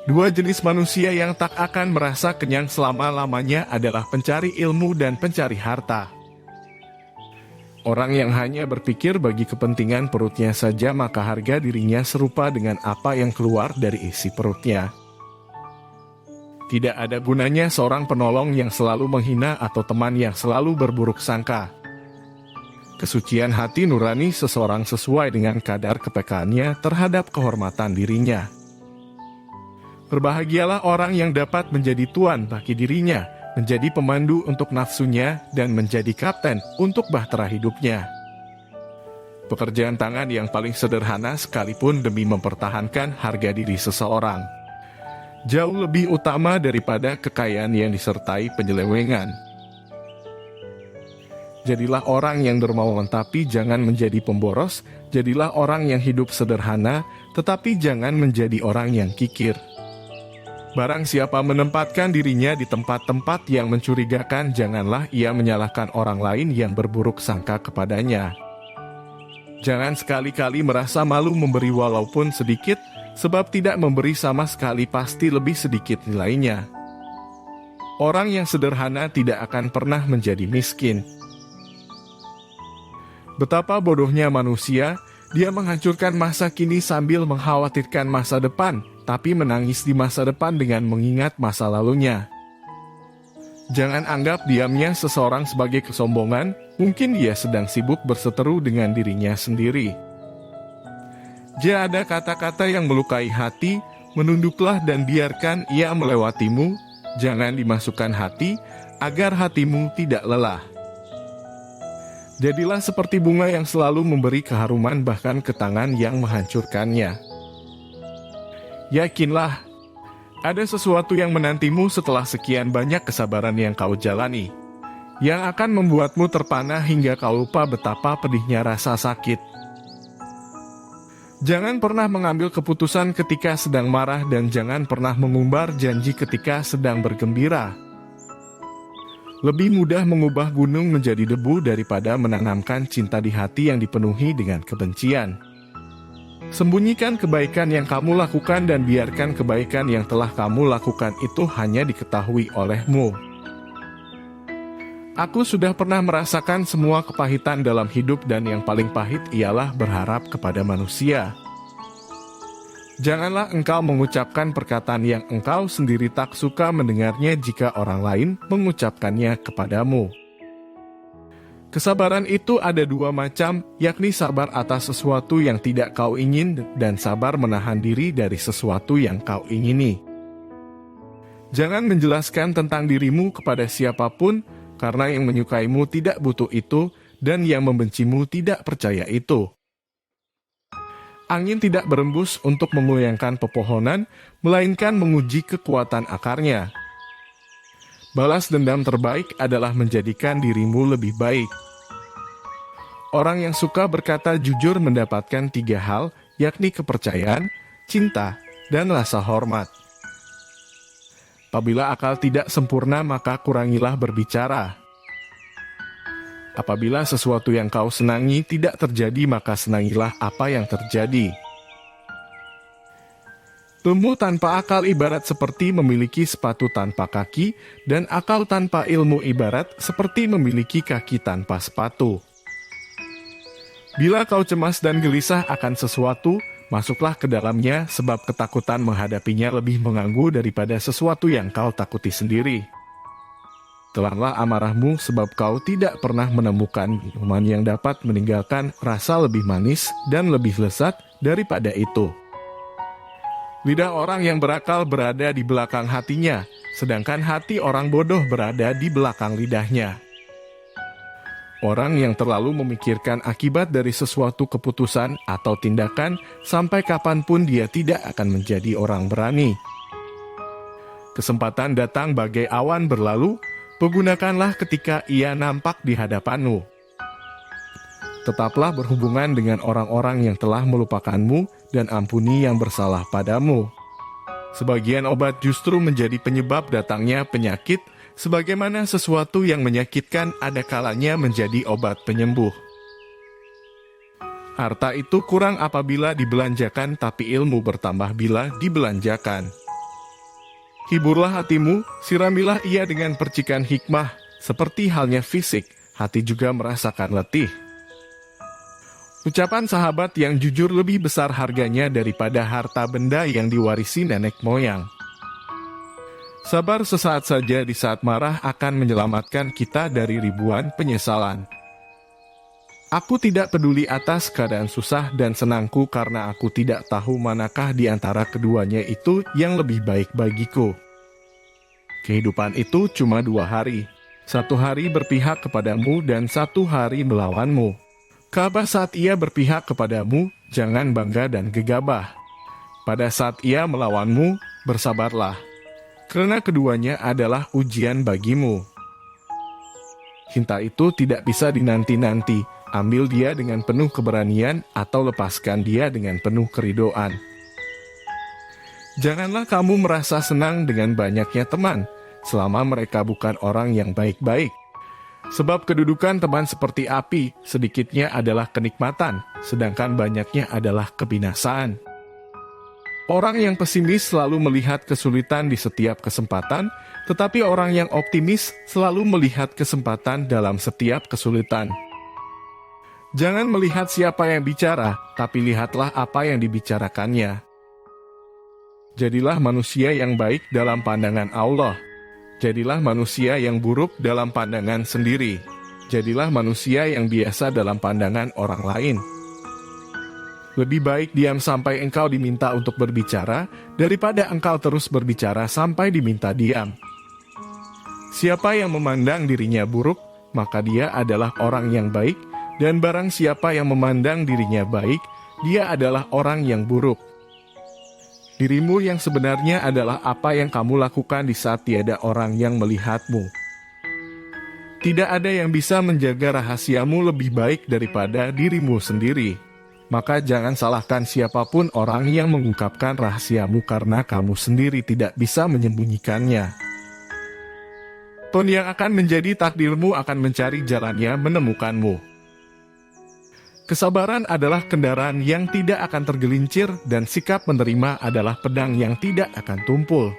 Dua jenis manusia yang tak akan merasa kenyang selama-lamanya adalah pencari ilmu dan pencari harta. Orang yang hanya berpikir bagi kepentingan perutnya saja, maka harga dirinya serupa dengan apa yang keluar dari isi perutnya. Tidak ada gunanya seorang penolong yang selalu menghina atau teman yang selalu berburuk sangka. Kesucian hati nurani seseorang sesuai dengan kadar kepekaannya terhadap kehormatan dirinya. Berbahagialah orang yang dapat menjadi tuan bagi dirinya, menjadi pemandu untuk nafsunya, dan menjadi kapten untuk bahtera hidupnya. Pekerjaan tangan yang paling sederhana sekalipun demi mempertahankan harga diri seseorang, jauh lebih utama daripada kekayaan yang disertai penyelewengan. Jadilah orang yang dermawan tapi jangan menjadi pemboros, jadilah orang yang hidup sederhana tetapi jangan menjadi orang yang kikir. Barang siapa menempatkan dirinya di tempat-tempat yang mencurigakan, janganlah ia menyalahkan orang lain yang berburuk sangka kepadanya. Jangan sekali-kali merasa malu memberi walaupun sedikit, sebab tidak memberi sama sekali pasti lebih sedikit nilainya. Orang yang sederhana tidak akan pernah menjadi miskin. Betapa bodohnya manusia, dia menghancurkan masa kini sambil mengkhawatirkan masa depan, tapi menangis di masa depan dengan mengingat masa lalunya. Jangan anggap diamnya seseorang sebagai kesombongan, mungkin dia sedang sibuk berseteru dengan dirinya sendiri. Jika ada kata-kata yang melukai hati, menunduklah dan biarkan ia melewatimu, jangan dimasukkan hati, agar hatimu tidak lelah. Jadilah seperti bunga yang selalu memberi keharuman bahkan ke tangan yang menghancurkannya. Yakinlah, ada sesuatu yang menantimu setelah sekian banyak kesabaran yang kau jalani, yang akan membuatmu terpana hingga kau lupa betapa pedihnya rasa sakit. Jangan pernah mengambil keputusan ketika sedang marah dan jangan pernah mengumbar janji ketika sedang bergembira. Lebih mudah mengubah gunung menjadi debu daripada menanamkan cinta di hati yang dipenuhi dengan kebencian. Sembunyikan kebaikan yang kamu lakukan dan biarkan kebaikan yang telah kamu lakukan itu hanya diketahui olehmu. Aku sudah pernah merasakan semua kepahitan dalam hidup dan yang paling pahit ialah berharap kepada manusia. Janganlah engkau mengucapkan perkataan yang engkau sendiri tak suka mendengarnya jika orang lain mengucapkannya kepadamu. Kesabaran itu ada dua macam, yakni sabar atas sesuatu yang tidak kau ingin dan sabar menahan diri dari sesuatu yang kau ingini. Jangan menjelaskan tentang dirimu kepada siapapun, karena yang menyukaimu tidak butuh itu, dan yang membencimu tidak percaya itu. Angin tidak berembus untuk mengoyangkan pepohonan, melainkan menguji kekuatan akarnya. Balas dendam terbaik adalah menjadikan dirimu lebih baik. Orang yang suka berkata jujur mendapatkan 3 hal, yakni kepercayaan, cinta, dan rasa hormat. Apabila akal tidak sempurna, maka kurangilah berbicara. Apabila sesuatu yang kau senangi tidak terjadi, maka senangilah apa yang terjadi. Ilmu tanpa akal ibarat seperti memiliki sepatu tanpa kaki, dan akal tanpa ilmu ibarat seperti memiliki kaki tanpa sepatu. Bila kau cemas dan gelisah akan sesuatu, masuklah ke dalamnya, sebab ketakutan menghadapinya lebih mengganggu daripada sesuatu yang kau takuti sendiri. Telanlah amarahmu, sebab kau tidak pernah menemukan minuman yang dapat meninggalkan rasa lebih manis dan lebih lezat daripada itu. Lidah orang yang berakal berada di belakang hatinya, sedangkan hati orang bodoh berada di belakang lidahnya. Orang yang terlalu memikirkan akibat dari sesuatu keputusan atau tindakan, sampai kapanpun dia tidak akan menjadi orang berani. Kesempatan datang bagai awan berlalu, pergunakanlah ketika ia nampak di hadapanmu. Tetaplah berhubungan dengan orang-orang yang telah melupakanmu dan ampuni yang bersalah padamu. Sebagian obat justru menjadi penyebab datangnya penyakit, sebagaimana sesuatu yang menyakitkan ada kalanya menjadi obat penyembuh. Harta itu kurang apabila dibelanjakan, tapi ilmu bertambah bila dibelanjakan. Hiburlah hatimu, siramilah ia dengan percikan hikmah, seperti halnya fisik, hati juga merasakan letih. Ucapan sahabat yang jujur lebih besar harganya daripada harta benda yang diwarisi nenek moyang. Sabar sesaat saja di saat marah akan menyelamatkan kita dari ribuan penyesalan. Aku tidak peduli atas keadaan susah dan senangku karena aku tidak tahu manakah di antara keduanya itu yang lebih baik bagiku. Kehidupan itu cuma 2 hari. 1 hari berpihak kepadamu dan 1 hari melawanmu. Kabar saat ia berpihak kepadamu, jangan bangga dan gegabah. Pada saat ia melawanmu, bersabarlah. Karena keduanya adalah ujian bagimu. Cinta itu tidak bisa dinanti-nanti. Ambil dia dengan penuh keberanian atau lepaskan dia dengan penuh keridoan. Janganlah kamu merasa senang dengan banyaknya teman, selama mereka bukan orang yang baik-baik. Sebab kedudukan teman seperti api, sedikitnya adalah kenikmatan, sedangkan banyaknya adalah kebinasaan. Orang yang pesimis selalu melihat kesulitan di setiap kesempatan, tetapi orang yang optimis selalu melihat kesempatan dalam setiap kesulitan. Jangan melihat siapa yang bicara, tapi lihatlah apa yang dibicarakannya. Jadilah manusia yang baik dalam pandangan Allah. Jadilah manusia yang buruk dalam pandangan sendiri. Jadilah manusia yang biasa dalam pandangan orang lain. Lebih baik diam sampai engkau diminta untuk berbicara, daripada engkau terus berbicara sampai diminta diam. Siapa yang memandang dirinya buruk, maka dia adalah orang yang baik, dan barang siapa yang memandang dirinya baik, dia adalah orang yang buruk. Dirimu yang sebenarnya adalah apa yang kamu lakukan di saat tiada orang yang melihatmu. Tidak ada yang bisa menjaga rahasiamu lebih baik daripada dirimu sendiri. Maka jangan salahkan siapapun orang yang mengungkapkan rahasiamu karena kamu sendiri tidak bisa menyembunyikannya. Ton yang akan menjadi takdirmu akan mencari jalannya menemukanmu. Kesabaran adalah kendaraan yang tidak akan tergelincir dan sikap menerima adalah pedang yang tidak akan tumpul.